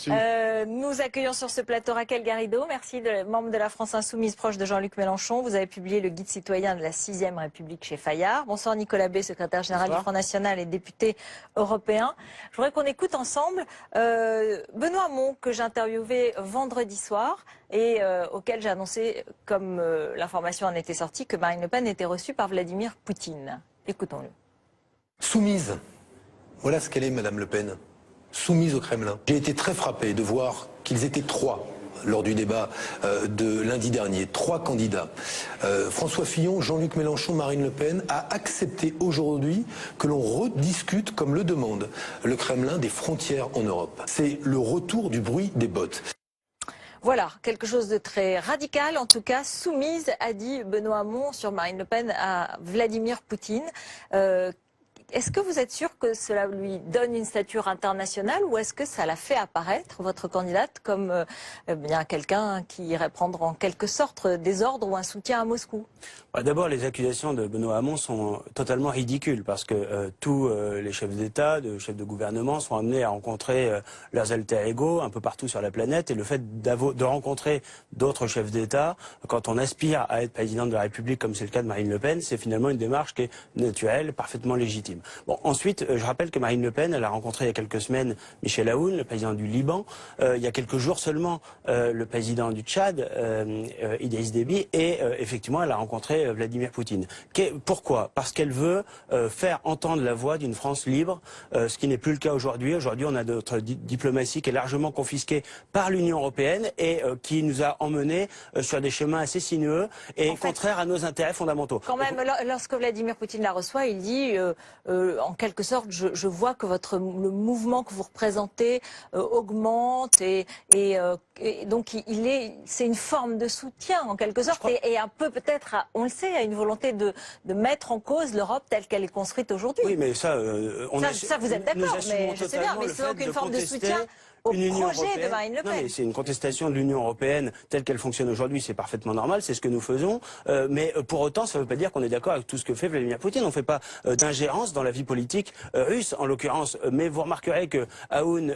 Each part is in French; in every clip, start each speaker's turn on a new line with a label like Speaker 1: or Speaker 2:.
Speaker 1: Merci.
Speaker 2: Nous accueillons sur ce plateau Raquel Garrido, merci, membre de la France Insoumise, proche de Jean-Luc Mélenchon. Vous avez publié le guide citoyen de la 6e République chez Fayard. Bonsoir Nicolas B, secrétaire général du Front National et député européen. Je voudrais qu'on écoute ensemble Benoît Hamon, que j'ai interviewé vendredi soir et auquel j'ai annoncé, comme l'information en était sortie, que Marine Le Pen était reçue par Vladimir Poutine. Écoutons-le.
Speaker 3: Soumise. Voilà ce qu'elle est, Madame Le Pen. Soumise au Kremlin. J'ai été très frappé de voir qu'ils étaient 3 lors du débat de lundi dernier. 3 candidats. François Fillon, Jean-Luc Mélenchon, Marine Le Pen a accepté aujourd'hui que l'on rediscute, comme le demande le Kremlin, des frontières en Europe. C'est le retour du bruit des bottes.
Speaker 2: Voilà, quelque chose de très radical, en tout cas soumise, a dit Benoît Hamon sur Marine Le Pen à Vladimir Poutine. Est-ce que vous êtes sûr que cela lui donne une stature internationale ou est-ce que ça la fait apparaître, votre candidate, comme bien quelqu'un qui irait prendre en quelque sorte des ordres ou un soutien à Moscou?
Speaker 4: D'abord, les accusations de Benoît Hamon sont totalement ridicules parce que tous les chefs d'État, chefs de gouvernement sont amenés à rencontrer leurs alter ego un peu partout sur la planète et le fait de rencontrer d'autres chefs d'État, quand on aspire à être président de la République comme c'est le cas de Marine Le Pen, c'est finalement une démarche qui est naturelle, parfaitement légitime. Bon, ensuite, je rappelle que Marine Le Pen, elle a rencontré il y a quelques semaines Michel Aoun, le président du Liban, il y a quelques jours seulement le président du Tchad, Idriss Déby, et effectivement, elle a rencontré Vladimir Poutine. Pourquoi? Parce qu'elle veut faire entendre la voix d'une France libre, ce qui n'est plus le cas aujourd'hui. Aujourd'hui, on a notre diplomatie qui est largement confisquée par l'Union européenne et qui nous a emmenés sur des chemins assez sinueux et contraires à nos intérêts fondamentaux.
Speaker 2: Quand même, lorsque Vladimir Poutine la reçoit, il dit en quelque sorte, je vois que le mouvement que vous représentez augmente et donc c'est une forme de soutien en quelque sorte et un peu peut-être, on le sait, à une volonté de mettre en cause l'Europe telle qu'elle est construite aujourd'hui.
Speaker 4: Oui, mais ça,
Speaker 2: ça vous êtes d'accord, mais je sais bien, mais c'est donc une forme de soutien au projet de Marine Le Pen.
Speaker 4: Non, mais c'est une contestation de l'Union européenne telle qu'elle fonctionne aujourd'hui, c'est parfaitement normal, c'est ce que nous faisons. Mais pour autant, ça ne veut pas dire qu'on est d'accord avec tout ce que fait Vladimir Poutine. On ne fait pas d'ingérence dans la vie politique russe, en l'occurrence. Mais vous remarquerez que Aoun,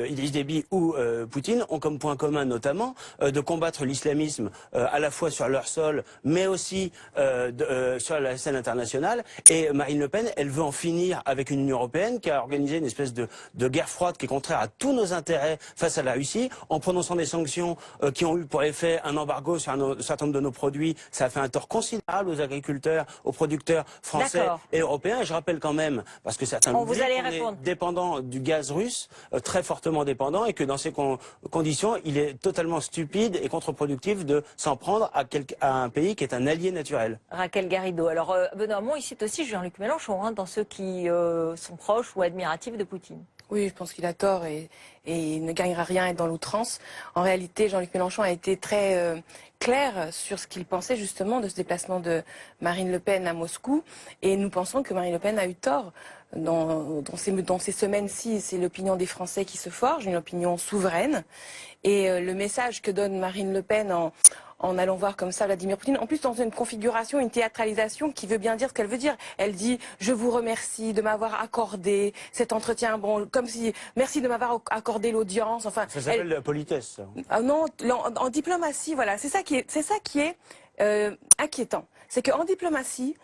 Speaker 4: Idriss Déby ou Poutine ont comme point commun notamment de combattre l'islamisme à la fois sur leur sol, mais aussi sur la scène internationale. Et Marine Le Pen, elle veut en finir avec une Union européenne qui a organisé une espèce de guerre froide qui est contraire à tous nos intérêts face à la Russie, en prononçant des sanctions qui ont eu pour effet un embargo sur un certain nombre de nos produits. Ça a fait un tort considérable aux agriculteurs, aux producteurs français et européens. Et je rappelle quand même, parce que certains l'oublient, qu'on est dépendant du gaz russe, très fortement dépendant, et que dans ces conditions, il est totalement stupide et contre-productif de s'en prendre à un pays qui est un allié naturel.
Speaker 2: Raquel Garrido. Alors, Benoît Hamon, il cite aussi Jean-Luc Mélenchon, dans ceux qui sont proches ou admiratifs de Poutine.
Speaker 5: Oui, je pense qu'il a tort et il ne gagnera rien à être dans l'outrance. En réalité, Jean-Luc Mélenchon a été très clair sur ce qu'il pensait justement de ce déplacement de Marine Le Pen à Moscou. Et nous pensons que Marine Le Pen a eu tort. Dans ces semaines-ci, c'est l'opinion des Français qui se forge, une opinion souveraine. Et le message que donne Marine Le Pen en allant voir comme ça Vladimir Poutine, en plus dans une configuration, une théâtralisation qui veut bien dire ce qu'elle veut dire. Elle dit « je vous remercie de m'avoir accordé cet entretien », bon, comme si « merci de m'avoir accordé l'audience ». Enfin,
Speaker 4: ça s'appelle la politesse. Ça.
Speaker 5: Ah non, en diplomatie, voilà, c'est ça qui est inquiétant. C'est qu'en diplomatie,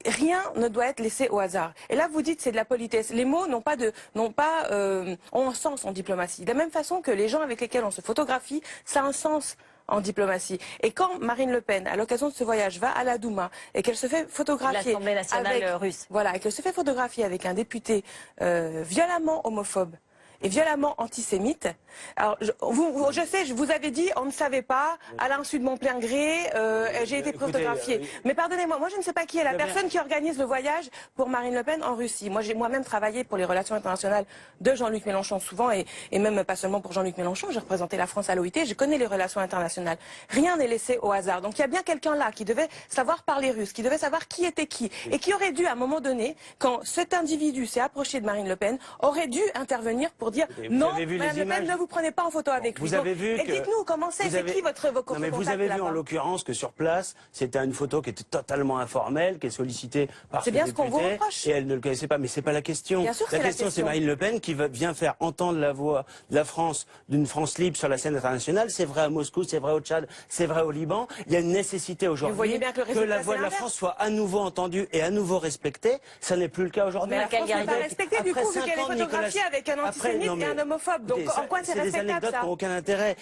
Speaker 5: rien ne doit être laissé au hasard. Et là, vous dites c'est de la politesse. Les mots ont un sens en diplomatie. De la même façon que les gens avec lesquels on se photographie, ça a un sens en diplomatie. Et quand Marine Le Pen, à l'occasion de ce voyage, va à la Douma et qu'elle se fait photographier
Speaker 2: l'Assemblée nationale russe.
Speaker 5: Voilà, et qu'elle se fait photographier avec un député violemment homophobe et violemment antisémite. Alors, je sais, je vous avais dit, on ne savait pas, à l'insu de mon plein gré, j'ai été photographiée. Mais pardonnez-moi, moi je ne sais pas qui est la personne qui organise le voyage pour Marine Le Pen en Russie. Moi j'ai moi-même travaillé pour les relations internationales de Jean-Luc Mélenchon souvent, et même pas seulement pour Jean-Luc Mélenchon, j'ai représenté la France à l'OIT, je connais les relations internationales. Rien n'est laissé au hasard. Donc il y a bien quelqu'un là qui devait savoir parler russe, qui devait savoir qui était qui, et qui aurait dû, à un moment donné, quand cet individu s'est approché de Marine Le Pen, aurait dû intervenir pour pour dire
Speaker 4: Vous
Speaker 5: non,
Speaker 4: avez vu les
Speaker 5: Madame Le Pen,
Speaker 4: images?
Speaker 5: ne vous prenez pas en photo avec lui.
Speaker 4: Vous avez vu
Speaker 5: et
Speaker 4: que...
Speaker 5: dites-nous comment c'est, qui votre
Speaker 4: Non, mais vous
Speaker 5: contact
Speaker 4: avez vu en
Speaker 5: là-bas?
Speaker 4: l'occurrence que sur place, c'était une photo qui était totalement informelle, qui est sollicitée par
Speaker 5: C'est
Speaker 4: ce
Speaker 5: bien ce qu'on vous
Speaker 4: député,
Speaker 5: reproche.
Speaker 4: et elle ne le connaissait pas. Mais c'est pas la question.
Speaker 5: Bien sûr que c'est
Speaker 4: La
Speaker 5: la
Speaker 4: question, c'est
Speaker 5: question.
Speaker 4: Marine Le Pen qui vient faire entendre la voix de la France, d'une France libre sur la scène internationale. C'est vrai à Moscou, c'est vrai au Tchad, c'est vrai au Liban. Il y a une nécessité aujourd'hui
Speaker 5: voyez bien que le
Speaker 4: que
Speaker 5: résultat,
Speaker 4: la voix
Speaker 5: c'est
Speaker 4: de la
Speaker 5: l'inverse.
Speaker 4: France soit à nouveau entendue et à nouveau respectée. Ça n'est plus le cas aujourd'hui.
Speaker 5: Mais la France n'est pas
Speaker 2: Garrido,
Speaker 5: respectée du
Speaker 4: Après
Speaker 5: coup, vu
Speaker 4: 5
Speaker 5: qu'elle est
Speaker 4: ans de
Speaker 5: photographiée
Speaker 4: Nicolas-
Speaker 5: avec un
Speaker 4: Après,
Speaker 5: antisémite
Speaker 4: non, mais-
Speaker 5: et un homophobe. Donc
Speaker 4: Écoutez,
Speaker 5: en quoi c'est
Speaker 4: des
Speaker 5: respectable
Speaker 4: anecdotes
Speaker 5: ça?
Speaker 4: qui n'ont aucun intérêt.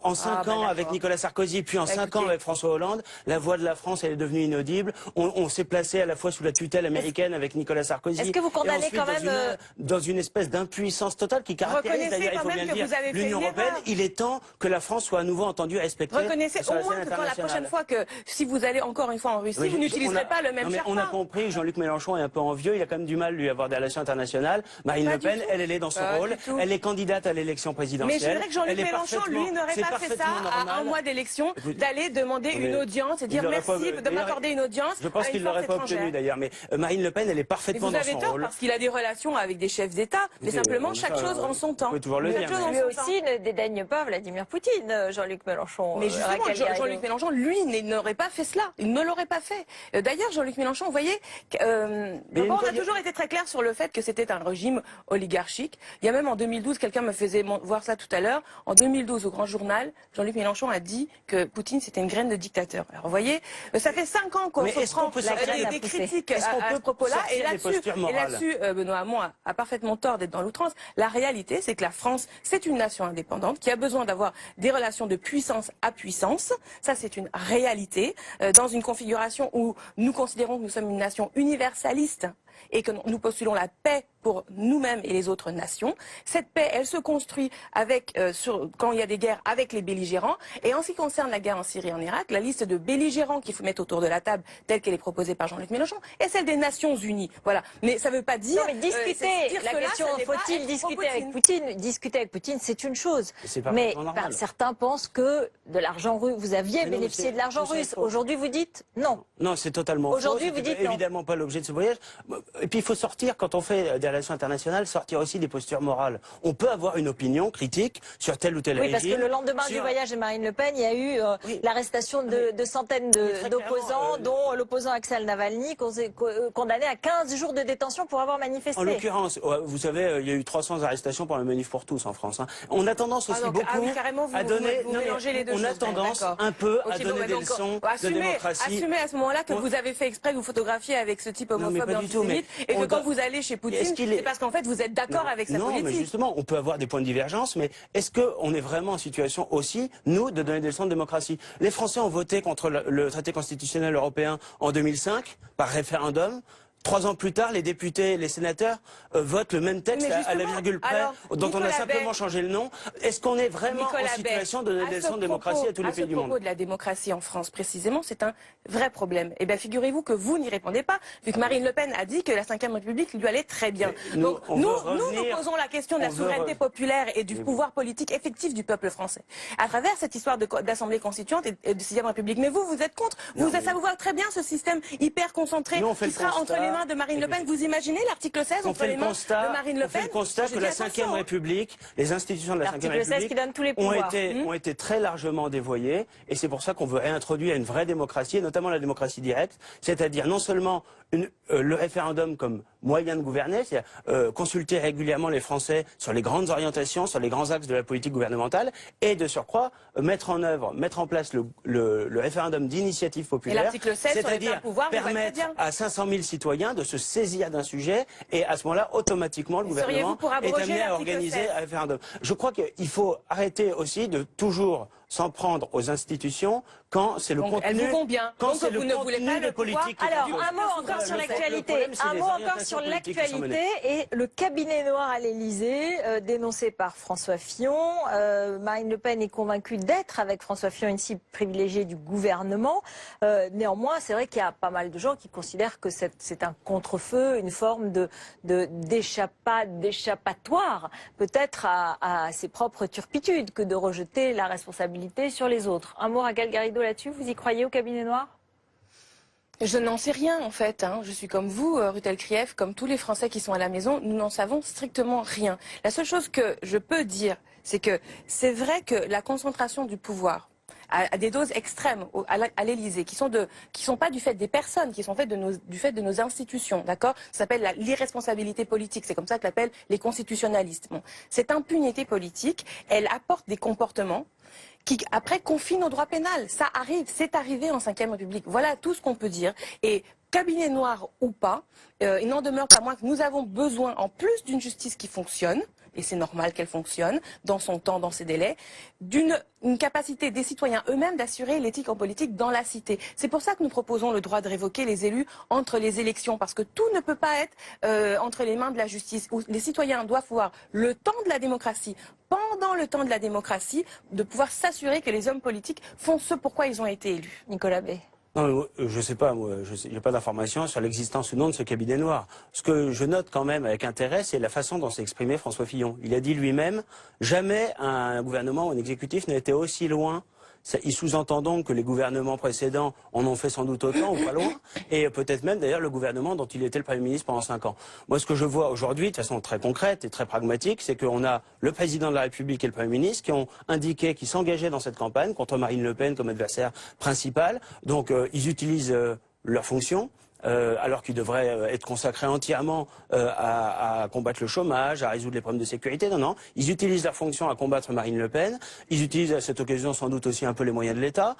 Speaker 4: En 5
Speaker 5: bah,
Speaker 4: ans avec
Speaker 5: d'accord.
Speaker 4: Nicolas Sarkozy, puis en 5 ans
Speaker 5: écoutez.
Speaker 4: avec François Hollande, la voix de la France elle est devenue inaudible. On s'est placé à la fois sous la tutelle américaine avec Nicolas Sarkozy.
Speaker 2: Est-ce que vous condamnez
Speaker 4: et ensuite
Speaker 2: quand même,
Speaker 4: dans une espèce d'impuissance totale qui caractérise
Speaker 5: Reconnaissez
Speaker 4: d'ailleurs, il
Speaker 5: quand
Speaker 4: faut
Speaker 5: même
Speaker 4: bien le
Speaker 5: que
Speaker 4: dire,
Speaker 5: vous avez fait
Speaker 4: l'Union
Speaker 5: une
Speaker 4: européenne.
Speaker 5: erreur.
Speaker 4: Il est temps que la France soit à nouveau entendue et respectée.
Speaker 5: Reconnaissez
Speaker 4: sur
Speaker 5: au
Speaker 4: la
Speaker 5: moins
Speaker 4: scène
Speaker 5: que quand la
Speaker 4: internationale.
Speaker 5: prochaine fois que si vous allez encore une fois en Russie,
Speaker 4: Oui,
Speaker 5: vous n'utiliserez pas le même
Speaker 4: non, mais
Speaker 5: Sherpa.
Speaker 4: on a compris que Jean-Luc Mélenchon est un peu envieux, il a quand même du mal lui avoir des relations internationales. Marine
Speaker 5: Pas
Speaker 4: Le
Speaker 5: du
Speaker 4: Pen,
Speaker 5: tout.
Speaker 4: elle est dans son
Speaker 5: Pas
Speaker 4: rôle,
Speaker 5: du tout.
Speaker 4: elle est candidate à l'élection présidentielle.
Speaker 5: Mais je dirais que Jean-Luc
Speaker 4: Elle est
Speaker 5: Mélenchon, lui,
Speaker 4: parfaitement-
Speaker 5: n'aurait
Speaker 4: c'est
Speaker 5: pas fait ça
Speaker 4: parfaitement
Speaker 5: à un
Speaker 4: normal.
Speaker 5: mois d'élection,
Speaker 4: Écoute,
Speaker 5: d'aller demander
Speaker 4: mais
Speaker 5: une audience et
Speaker 4: il
Speaker 5: dire
Speaker 4: l'aurait
Speaker 5: merci
Speaker 4: pas-
Speaker 5: de
Speaker 4: il
Speaker 5: m'accorder une audience
Speaker 4: Je pense
Speaker 5: à
Speaker 4: qu'il
Speaker 5: une
Speaker 4: ne l'aurait
Speaker 5: force
Speaker 4: pas
Speaker 5: étrangère.
Speaker 4: obtenu d'ailleurs, mais Marine Le Pen, elle est
Speaker 5: Mais
Speaker 4: parfaitement
Speaker 5: vous
Speaker 4: dans
Speaker 5: avez
Speaker 4: son
Speaker 5: tort
Speaker 4: rôle.
Speaker 5: parce qu'il a des relations avec des chefs d'État, mais simplement chaque chose en son temps.
Speaker 4: Vous pouvez toujours le
Speaker 5: Chaque
Speaker 4: dire.
Speaker 5: chose en
Speaker 2: Lui
Speaker 5: son
Speaker 2: aussi ne dédaigne pas Vladimir Poutine, Jean-Luc Mélenchon.
Speaker 5: Mais justement,
Speaker 2: Raquel Garrido.
Speaker 5: Jean-Luc Mélenchon, lui, n'aurait pas fait cela. Il ne l'aurait pas fait. D'ailleurs, Jean-Luc Mélenchon, vous voyez,
Speaker 4: Mais
Speaker 5: on a
Speaker 4: il y a-
Speaker 5: toujours été très clair sur le fait que c'était un régime oligarchique. Il y a même en 2012, quelqu'un me faisait voir ça tout à l'heure, en 2012, au Grand Journal, Jean-Luc Mélenchon a dit que Poutine, c'était une graine de dictateur. Alors, vous voyez, ça fait 5 ans qu'on
Speaker 4: Mais
Speaker 5: se
Speaker 4: est-ce qu'on
Speaker 5: prend
Speaker 4: peut sortir
Speaker 5: des
Speaker 2: poussé
Speaker 5: critiques
Speaker 4: Est-ce qu'on
Speaker 5: à ce
Speaker 4: peut
Speaker 5: propos-là.
Speaker 4: sortir
Speaker 5: Et
Speaker 4: des
Speaker 5: là-dessus,
Speaker 4: postures morales
Speaker 5: Benoît Hamon a parfaitement tort d'être dans l'outrance. La réalité, c'est que la France, c'est une nation indépendante qui a besoin d'avoir des relations de puissance à puissance. Ça, c'est une réalité. Dans une configuration où nous considérons que nous sommes une nation universaliste et que nous postulons la paix pour nous-mêmes et les autres nations. Cette paix, elle se construit avec, quand il y a des guerres avec les belligérants. Et en ce qui concerne la guerre en Syrie et en Irak, la liste de belligérants qu'il faut mettre autour de la table, telle qu'elle est proposée par Jean-Luc Mélenchon, est celle des Nations Unies. Voilà. Mais ça ne veut pas dire...
Speaker 2: Non, mais discuter,
Speaker 5: dire
Speaker 2: la
Speaker 5: cela,
Speaker 2: question,
Speaker 5: ça n'est pas
Speaker 2: faut-il
Speaker 5: être
Speaker 2: discuter
Speaker 5: pro-Poutine.
Speaker 2: avec Poutine? Discuter avec Poutine, c'est une chose.
Speaker 4: C'est
Speaker 2: Mais
Speaker 4: parfaitement normal.
Speaker 2: certains pensent que de l'argent russe, vous aviez
Speaker 4: Mais non, mais
Speaker 2: bénéficié
Speaker 4: c'est-
Speaker 2: de l'argent
Speaker 4: mais c'est
Speaker 2: russe.
Speaker 4: faux.
Speaker 2: Aujourd'hui, vous dites non.
Speaker 4: Non, c'est totalement faux.
Speaker 2: Aujourd'hui, vous
Speaker 4: C'était
Speaker 2: dites non.
Speaker 4: évidemment pas l'objet de ce voyage. Et puis il faut sortir, quand on fait des relations internationales, sortir aussi des postures morales. On peut avoir une opinion critique sur tel ou tel
Speaker 2: Oui,
Speaker 4: régime.
Speaker 2: parce que le lendemain du
Speaker 4: sur-
Speaker 2: voyage de Marine LePen, il y a eu
Speaker 4: Oui.
Speaker 2: l'arrestation de centaines
Speaker 4: très
Speaker 2: d'opposants,
Speaker 4: clairement,
Speaker 2: dont l'opposant Axel Navalny, condamné à 15 jours de détention pour avoir manifesté.
Speaker 4: En l'occurrence, vous savez, il y a eu 300 arrestations pour le manif pour tous en France. Hein. On a tendance aussi
Speaker 5: donc,
Speaker 4: beaucoup
Speaker 5: oui, carrément, vous,
Speaker 4: à donner.
Speaker 5: vous
Speaker 4: non, mais
Speaker 5: mélangez les deux
Speaker 4: on a
Speaker 5: choses.
Speaker 4: tendance
Speaker 5: D'accord.
Speaker 4: un peu à
Speaker 5: Ok,
Speaker 4: donner
Speaker 5: bah,
Speaker 4: des
Speaker 5: donc,
Speaker 4: leçons de
Speaker 5: assumez
Speaker 4: démocratie.
Speaker 5: à ce moment-là que
Speaker 4: On-
Speaker 5: vous avez fait exprès de vous photographier avec ce type
Speaker 4: Non, mais
Speaker 5: homophobe et
Speaker 4: pas du tout, mais
Speaker 5: antisémite, et que
Speaker 4: on
Speaker 5: quand
Speaker 4: doit-
Speaker 5: vous allez chez
Speaker 4: Est-ce
Speaker 5: Poutine,
Speaker 4: qu'il est-
Speaker 5: c'est parce qu'en fait vous êtes d'accord avec sa
Speaker 4: Non, mais
Speaker 5: politique.
Speaker 4: justement, on peut avoir des points de divergence, mais est-ce qu'on est vraiment en situation aussi, nous, de donner des leçons de démocratie? Les Français ont voté contre le traité constitutionnel européen en 2005, par référendum. 3 ans plus tard, les députés, les sénateurs votent le même texte
Speaker 5: Mais
Speaker 4: à la
Speaker 5: justement,
Speaker 4: virgule près,
Speaker 5: alors,
Speaker 4: dont on a
Speaker 5: Nicolas
Speaker 4: simplement
Speaker 5: Bay-
Speaker 4: changé le nom. Est-ce qu'on est vraiment
Speaker 5: Nicolas
Speaker 4: en situation de donner
Speaker 5: Bay,
Speaker 4: des
Speaker 5: à
Speaker 4: leçons
Speaker 5: ce
Speaker 4: de démocratie à tous les
Speaker 5: propos-
Speaker 4: pays du
Speaker 5: À ce propos
Speaker 4: monde?
Speaker 5: de la démocratie en France précisément, c'est un vrai problème. Eh bien, figurez-vous que vous n'y répondez pas, vu que Marine Le Pen a dit que la Ve République lui allait très bien.
Speaker 4: Mais nous,
Speaker 5: Donc
Speaker 4: on
Speaker 5: nous,
Speaker 4: veut
Speaker 5: nous
Speaker 4: revenir-
Speaker 5: posons la question de la
Speaker 4: on veut
Speaker 5: souveraineté
Speaker 4: re-
Speaker 5: populaire et du pouvoir politique effectif du peuple français. À travers cette histoire d'Assemblée constituante et de 6e République. Mais vous êtes contre. Ça vous va très bien ce système hyper concentré
Speaker 4: Nous, on fait
Speaker 5: qui
Speaker 4: le
Speaker 5: sera
Speaker 4: constat-
Speaker 5: entre les mains de Marine Le Pen. Vous imaginez l'article 16
Speaker 4: On
Speaker 5: entre
Speaker 4: fait
Speaker 5: les
Speaker 4: le
Speaker 5: mains de
Speaker 4: constat,
Speaker 5: Marine Le
Speaker 4: on fait
Speaker 5: Pen?
Speaker 4: le constat
Speaker 5: Je
Speaker 4: que
Speaker 5: dis
Speaker 4: la
Speaker 5: attention,
Speaker 4: Ve
Speaker 5: hein.
Speaker 4: République, les institutions de la Ve
Speaker 2: L'article
Speaker 4: République
Speaker 2: 16 qui donne tous les pouvoirs.
Speaker 4: ont été très largement dévoyées, et c'est pour ça qu'on veut réintroduire une vraie démocratie, et notamment la démocratie directe, c'est-à-dire non seulement le référendum comme moyen de gouverner, c'est-à-dire consulter régulièrement les Français sur les grandes orientations, sur les grands axes de la politique gouvernementale, et de surcroît mettre en place le référendum d'initiative populaire,
Speaker 5: l'article 16 sur les pleins
Speaker 4: c'est-à-dire
Speaker 5: pouvoirs, vous va très
Speaker 4: permettre
Speaker 5: bien.
Speaker 4: à 500 000 citoyens de se saisir d'un sujet, et à ce moment-là, automatiquement, le
Speaker 5: Seriez-vous
Speaker 4: gouvernement
Speaker 5: pour
Speaker 4: est
Speaker 5: abroger
Speaker 4: amené à
Speaker 5: l'article
Speaker 4: organiser
Speaker 5: 16?
Speaker 4: un référendum. Je crois qu'il faut arrêter aussi de toujours s'en prendre aux institutions quand c'est le
Speaker 5: Donc,
Speaker 4: contenu,
Speaker 5: elles vous vont bien.
Speaker 4: quand
Speaker 5: Donc,
Speaker 4: c'est
Speaker 5: vous
Speaker 4: le
Speaker 5: ne voulez
Speaker 4: contenu
Speaker 5: pas
Speaker 4: des
Speaker 5: le pouvoir.
Speaker 4: politiques. qui est en
Speaker 2: Alors,
Speaker 4: cause.
Speaker 2: un mot encore sur
Speaker 4: Le
Speaker 2: l'actualité.
Speaker 4: problème, c'est
Speaker 2: Un
Speaker 4: les
Speaker 2: mot encore
Speaker 4: orientations
Speaker 2: sur
Speaker 4: politiques qui sont menées.
Speaker 2: l'actualité et le cabinet noir à l'Élysée, dénoncé par François Fillon. Marine Le Pen est convaincue d'être avec François Fillon une cible privilégiée du gouvernement. Néanmoins, c'est vrai qu'il y a pas mal de gens qui considèrent que c'est un contre-feu, une forme d'échappatoire, peut-être à ses propres turpitudes, que de rejeter la responsabilité sur les autres. Un mot à Raquel Garrido là-dessus, vous y croyez au cabinet noir?
Speaker 5: Je n'en sais rien en fait. Je suis comme vous, Ruth Elkrief, comme tous les Français qui sont à la maison, nous n'en savons strictement rien. La seule chose que je peux dire, c'est que c'est vrai que la concentration du pouvoir à des doses extrêmes à l'Élysée, qui sont pas du fait des personnes, qui sont du fait de nos institutions, d'accord? Ça s'appelle l'irresponsabilité politique, c'est comme ça que l'appellent les constitutionnalistes. Bon. Cette impunité politique, elle apporte des comportements qui, après, confine au droit pénal. Ça arrive, c'est arrivé en Ve République. Voilà tout ce qu'on peut dire. Et cabinet noir ou pas, il n'en demeure pas moins que nous avons besoin, en plus d'une justice qui fonctionne, et c'est normal qu'elle fonctionne, dans son temps, dans ses délais, d'une capacité des citoyens eux-mêmes d'assurer l'éthique en politique dans la cité. C'est pour ça que nous proposons le droit de révoquer les élus entre les élections, parce que tout ne peut pas être entre les mains de la justice, où les citoyens doivent avoir le temps de la démocratie, pendant le temps de la démocratie, de pouvoir s'assurer que les hommes politiques font ce pourquoi ils ont été élus.
Speaker 2: Nicolas Bay.
Speaker 4: Non, je sais pas, moi, je n'ai pas d'informations sur l'existence ou non de ce cabinet noir. Ce que je note quand même avec intérêt, c'est la façon dont s'est exprimé François Fillon. Il a dit lui-même, jamais un gouvernement ou un exécutif n'a été aussi loin. Il sous-entend donc que les gouvernements précédents en ont fait sans doute autant ou pas loin, et peut-être même d'ailleurs le gouvernement dont il était le Premier ministre pendant 5 ans. Moi, ce que je vois aujourd'hui, de façon très concrète et très pragmatique, c'est qu'on a le Président de la République et le Premier ministre qui ont indiqué qu'ils s'engageaient dans cette campagne contre Marine Le Pen comme adversaire principal. Donc ils utilisent leurs fonctions. Alors qu'ils devraient être consacrés entièrement à combattre le chômage, à résoudre les problèmes de sécurité. Non, non. Ils utilisent leur fonction à combattre Marine Le Pen. Ils utilisent à cette occasion sans doute aussi un peu les moyens de l'État.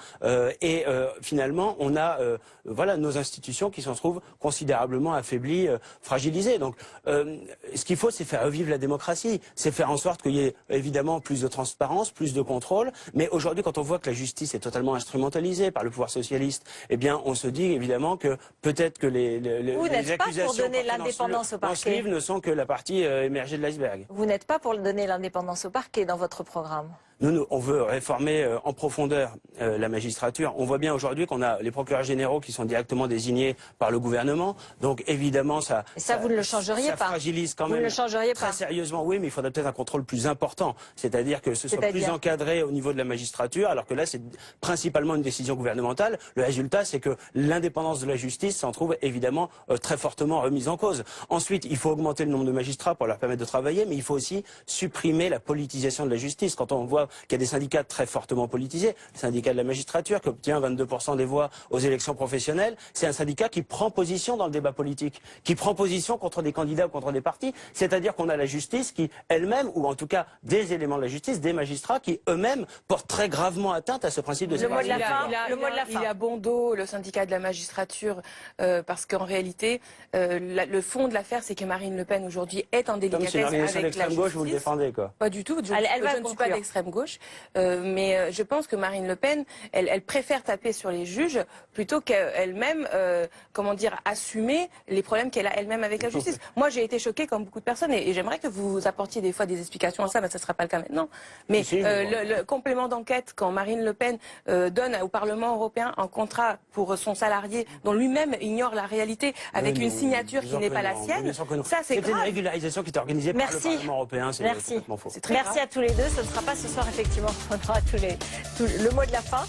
Speaker 4: Et finalement, on a voilà, nos institutions qui s'en trouvent considérablement affaiblies, fragilisées. Donc, ce qu'il faut, c'est faire revivre la démocratie. C'est faire en sorte qu'il y ait évidemment plus de transparence, plus de contrôle. Mais aujourd'hui, quand on voit que la justice est totalement instrumentalisée par le pouvoir socialiste, eh bien, on se dit évidemment que peut-être que les accusations
Speaker 2: pour donner l'indépendance au
Speaker 4: dans ce
Speaker 2: parquet.
Speaker 4: livre ne sont que la partie émergée de l'iceberg.
Speaker 2: Vous n'êtes pas pour donner l'indépendance au parquet dans votre programme?
Speaker 4: Nous, on veut réformer en profondeur la magistrature. On voit bien aujourd'hui qu'on a les procureurs généraux qui sont directement désignés par le gouvernement. Donc évidemment, ça
Speaker 2: vous ne le changeriez pas.
Speaker 4: Ça fragilise quand
Speaker 2: Vous
Speaker 4: même
Speaker 2: ne le changeriez
Speaker 4: très
Speaker 2: pas.
Speaker 4: sérieusement. Oui, mais il faudrait peut-être un contrôle plus important. C'est-à-dire que ce soit plus encadré au niveau de la magistrature, alors que là, c'est principalement une décision gouvernementale. Le résultat, c'est que l'indépendance de la justice s'en trouve évidemment très fortement remise en cause. Ensuite, il faut augmenter le nombre de magistrats pour leur permettre de travailler, mais il faut aussi supprimer la politisation de la justice. Quand on voit qu'il y a des syndicats très fortement politisés, le syndicat de la magistrature qui obtient 22% des voix aux élections professionnelles, c'est un syndicat qui prend position dans le débat politique, qui prend position contre des candidats ou contre des partis. C'est-à-dire qu'on a la justice qui, elle-même, ou en tout cas des éléments de la justice, des magistrats qui eux-mêmes portent très gravement atteinte à ce principe de séparation.
Speaker 5: Il a bon dos, le syndicat de la magistrature, parce qu'en réalité, le fond de l'affaire, c'est que Marine Le Pen aujourd'hui est en délicatesse avec la justice.
Speaker 4: L'extrême gauche, vous le défendez, quoi.
Speaker 5: Pas du tout. Je ne suis pas d'extrême gauche, mais je pense que Marine Le Pen, elle préfère taper sur les juges plutôt qu'elle-même, assumer les problèmes qu'elle a elle-même avec la justice. Moi, j'ai été choquée comme beaucoup de personnes, et j'aimerais que vous apportiez des fois des explications à ça, mais ça ne sera pas le cas maintenant. Mais le complément d'enquête, quand Marine Le Pen donne au Parlement européen un contrat pour son salarié, dont lui-même ignore la réalité, avec une signature qui n'est pas la sienne, ça c'est grave.
Speaker 4: C'est une régularisation qui est organisée par le Parlement européen, c'est complètement faux.
Speaker 2: Merci à tous les deux. Ce ne sera pas ce soir, effectivement. On aura le mot de la fin.